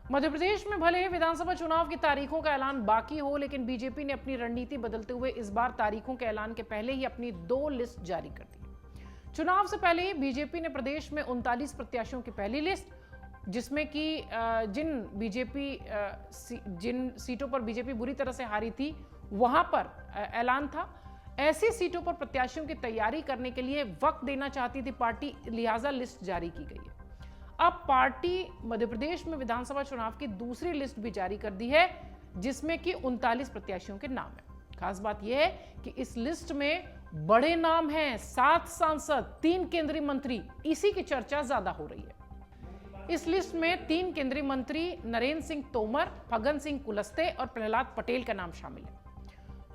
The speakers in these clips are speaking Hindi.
मध्य प्रदेश में भले ही विधानसभा चुनाव की तारीखों का ऐलान बाकी हो, लेकिन बीजेपी ने अपनी रणनीति बदलते हुए इस बार तारीखों के ऐलान के पहले ही अपनी 2 लिस्ट जारी कर दी। चुनाव से पहले ही बीजेपी ने प्रदेश में 39 प्रत्याशियों की पहली लिस्ट, जिसमें कि जिन सीटों पर बीजेपी बुरी तरह से हारी थी वहां पर ऐलान था। ऐसी सीटों पर प्रत्याशियों की तैयारी करने के लिए वक्त देना चाहती थी पार्टी, लिहाजा लिस्ट जारी की गई है। अब पार्टी मध्य प्रदेश में विधानसभा चुनाव की दूसरी लिस्ट भी जारी कर दी है, जिसमें कि 39 प्रत्याशियों के नाम है। खास बात यह है कि इस लिस्ट में बड़े नाम हैं, 7 सांसद, 3 केंद्रीय मंत्री, इसी की चर्चा ज्यादा हो रही है। इस लिस्ट में 3 केंद्रीय मंत्री नरेंद्र सिंह तोमर, फग्गन सिंह कुलस्ते और प्रहलाद पटेल का नाम शामिल है।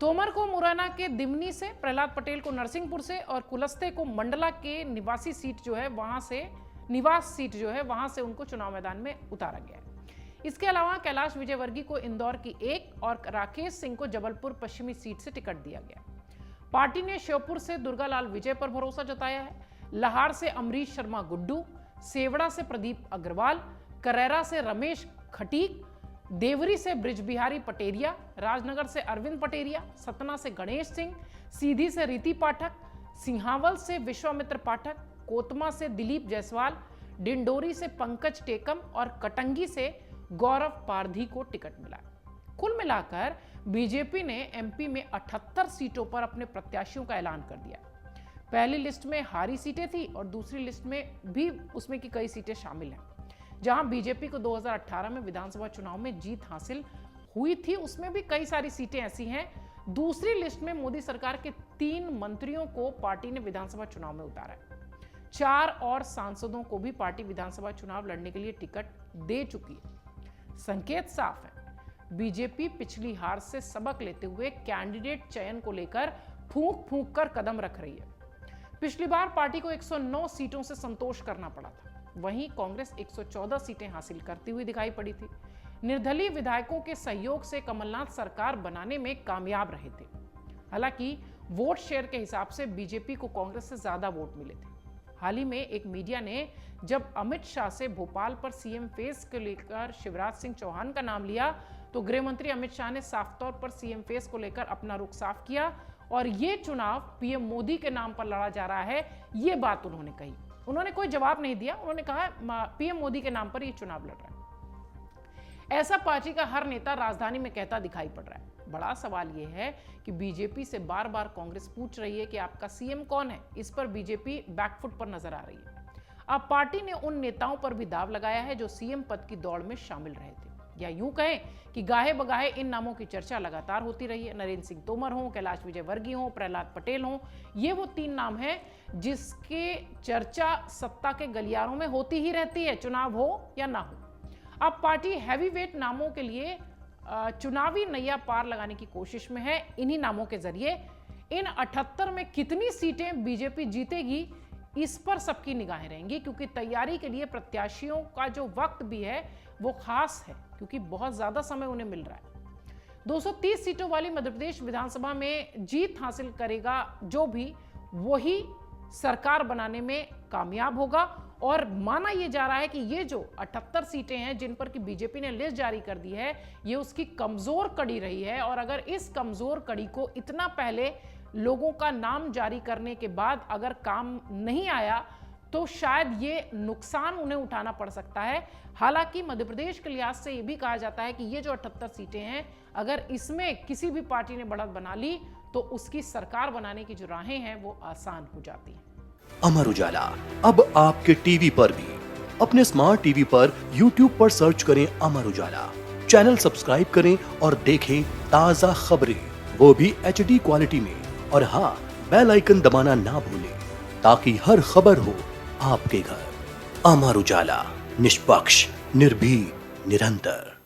तोमर को मुरैना के दिमनी से, प्रहलाद पटेल को नरसिंहपुर से और कुलस्ते को मंडला के निवास सीट जो है वहां से उनको चुनाव मैदान में उतारा गया है। इसके अलावा कैलाश विजयवर्गीय को इंदौर की 1 और राकेश सिंह को जबलपुर पश्चिमी सीट से टिकट दिया गया। पार्टी ने श्योपुर से दुर्गालाल विजय पर भरोसा जताया है। लाहार से अमरीश शर्मा गुड्डू, सेवड़ा से प्रदीप अग्रवाल, करैरा से रमेश खटीक, देवरी से ब्रिजबिहारी पटेरिया, राजनगर से अरविंद पटेरिया, सतना से गणेश सिंह, सीधी से रीति पाठक, सिंहावल से विश्वामित्र पाठक, कोतमा से दिलीप जायसवाल, डिंडोरी से पंकज टेकम और कटंगी से गौरव पारधी को टिकट मिला। कुल मिलाकर बीजेपी ने एमपी में 78 सीटों पर अपने प्रत्याशियों का ऐलान कर दिया। पहली लिस्ट में हारी सीटें थी और दूसरी लिस्ट में भी उसमें की कई सीटें शामिल हैं। जहां बीजेपी को 2018 में विधानसभा चुनाव में जीत हासिल हुई थी, उसमें भी कई सारी सीटें ऐसी हैं। दूसरी लिस्ट में मोदी सरकार के 3 मंत्रियों को पार्टी ने विधानसभा चुनाव में उतारा है। 4 और सांसदों को भी पार्टी विधानसभा चुनाव लड़ने के लिए टिकट दे चुकी है। संकेत साफ है, बीजेपी पिछली हार से सबक लेते हुए कैंडिडेट चयन को लेकर फूंक कर कदम रख रही है। पिछली बार पार्टी को 109 सीटों से संतोष करना पड़ा था, वहीं कांग्रेस 114 सीटें हासिल करती हुई दिखाई पड़ी थी। निर्दलीय विधायकों के सहयोग से कमलनाथ सरकार बनाने में कामयाब रहे थे। हालांकि वोट शेयर के हिसाब से बीजेपी को कांग्रेस से ज्यादा वोट मिले थे। हाल ही में एक मीडिया ने जब अमित शाह से भोपाल पर सीएम फेस को लेकर शिवराज सिंह चौहान का नाम लिया, तो गृह मंत्री अमित शाह ने साफ तौर पर सीएम फेस को लेकर अपना रुख साफ किया और ये चुनाव पीएम मोदी के नाम पर लड़ा जा रहा है, ये बात उन्होंने कही। उन्होंने कोई जवाब नहीं दिया, उन्होंने कहा पीएम मोदी के नाम पर ये चुनाव लड़ रहा है। ऐसा पार्टी का हर नेता राजधानी में कहता दिखाई पड़ रहा है। बड़ा सवाल यह है कि बीजेपी से बार बार कांग्रेस पूछ रही है कि आपका सीएम कौन है। इस पर बीजेपी बैकफुट पर नजर आ रही है। अब पार्टी ने उन नेताओं पर भी दाव लगाया है जो सीएम पद की दौड़ में शामिल रहे थे, या यूं कहें कि गाहे बगाहे इन नामों की चर्चा लगातार होती रही है। नरेंद्र सिंह तोमर हो, कैलाश विजयवर्गीय हो, प्रहलाद पटेल हो, ये वो 3 नाम हैं जिसके चर्चा सत्ता के गलियारों में होती ही रहती है, चुनाव हो या ना हो। अब पार्टी हैवीवेट नामों के लिए चुनावी नैया पार लगाने की कोशिश में है। इन्हीं नामों के जरिए इन 78 में कितनी सीटें बीजेपी जीतेगी, इस पर सबकी निगाहें रहेंगी, क्योंकि तैयारी के लिए प्रत्याशियों का जो वक्त भी है वो खास है, क्योंकि बहुत ज्यादा समय उन्हें मिल रहा है। 230 सीटों वाली मध्य प्रदेश विधानसभा में जीत हासिल करेगा जो भी, वही सरकार बनाने में कामयाब होगा। और माना यह जा रहा है कि ये जो 78 सीटें हैं जिन पर कि बीजेपी ने लिस्ट जारी कर दी है, ये उसकी कमजोर कड़ी रही है। और अगर इस कमजोर कड़ी को इतना पहले लोगों का नाम जारी करने के बाद अगर काम नहीं आया, तो शायद ये नुकसान उन्हें उठाना पड़ सकता है। हालांकि मध्य प्रदेश के लिहाज से ये भी कहा जाता है कि ये जो 78 सीटें हैं, अगर इसमें किसी भी पार्टी ने बढ़त बना ली तो उसकी सरकार बनाने की जो राहें हैं वो आसान हो जाती हैं। अमर उजाला अब आपके टीवी पर भी। अपने स्मार्ट टीवी पर YouTube पर सर्च करें अमर उजाला, चैनल सब्सक्राइब करें और देखें ताजा खबरें, वो भी HD क्वालिटी में। और हाँ, बेल आइकन दबाना ना भूलें ताकि हर खबर हो आपके घर। अमर उजाला, निष्पक्ष, निर्भीक, निरंतर।